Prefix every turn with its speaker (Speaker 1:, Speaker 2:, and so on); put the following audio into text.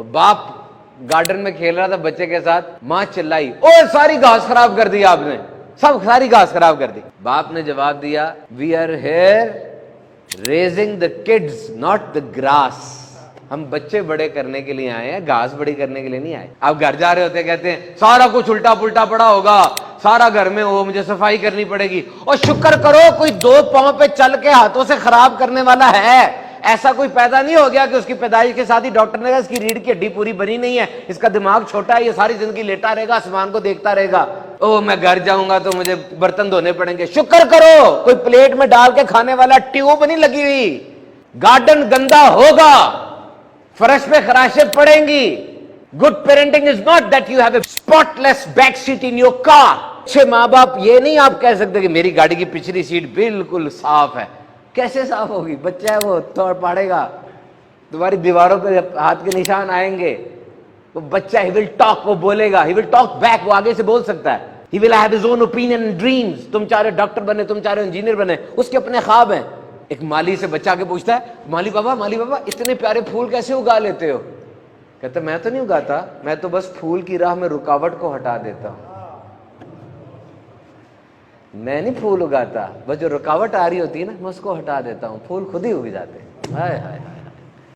Speaker 1: باپ گارڈن میں کھیل رہا تھا بچے کے ساتھ, ماں چلائی, او ساری گھاس خراب کر دی آپ نے, سب ساری گھاس خراب کر دی. باپ نے جواب دیا, we are here raising the kids not the grass. ہم بچے بڑے کرنے کے لیے آئے ہیں, گھاس بڑی کرنے کے لیے نہیں آئے. آپ گھر جا رہے ہوتے کہتے ہیں سارا کچھ الٹا پلٹا پڑا ہوگا, سارا گھر میں وہ مجھے صفائی کرنی پڑے گی, اور شکر کرو کوئی 2 پاؤں پہ چل کے ہاتھوں سے خراب کرنے والا ہے. ایسا کوئی پیدا نہیں ہو گیا کہ اس کی پیدائش کے ساتھ ہی ڈاکٹر نے کہا اس کی ریڑھ کی ہڈی پوری بنی نہیں ہے, اس کا دماغ چھوٹا ہے, یہ ساری زندگی لیٹا رہے گا, آسمان کو دیکھتا رہے گا, او میں گھر جاؤں گا تو مجھے برتن دھونے پڑیں گے. شکر کرو کوئی پلیٹ میں ڈال کے کھانے والا ٹیوب نہیں لگی ہوئی. گارڈن گندا ہوگا, فرش پہ خراشیں پڑیں گی. Good parenting is not that you have a spotless back seat in your car. اچھے ماں باپ یہ نہیں آپ کہہ سکتے کہ میری گاڑی کی پچھلی سیٹ بالکل صاف ہے. کیسے صاف ہوگی؟ بچہ ہے وہ, توڑ پاڑے گا, تمہاری دیواروں پہ ہاتھ کے نشان آئیں گے. وہ بچہ ہی ول ٹاک, وہ بولے گا, ہی ول ٹاک بیک, وہ آگے سے بول سکتا ہے. He will have his own opinion and dreams. تم چاہ رہے ڈاکٹر بنے, تم چاہ رہے انجینئر بنے, اس کے اپنے خواب ہیں. ایک مالی سے بچہ کے پوچھتا ہے, مالی بابا اتنے پیارے پھول کیسے اگا لیتے ہو؟ کہتا میں تو نہیں اگاتا, میں تو بس پھول کی راہ میں رکاوٹ کو ہٹا دیتا ہوں. میں نہیں پھول اگاتا, بس جو رکاوٹ آ رہی ہوتی ہے نا میں اس کو ہٹا دیتا ہوں, پھول خود ہی اگ جاتے ہیں. ہائے ہائے.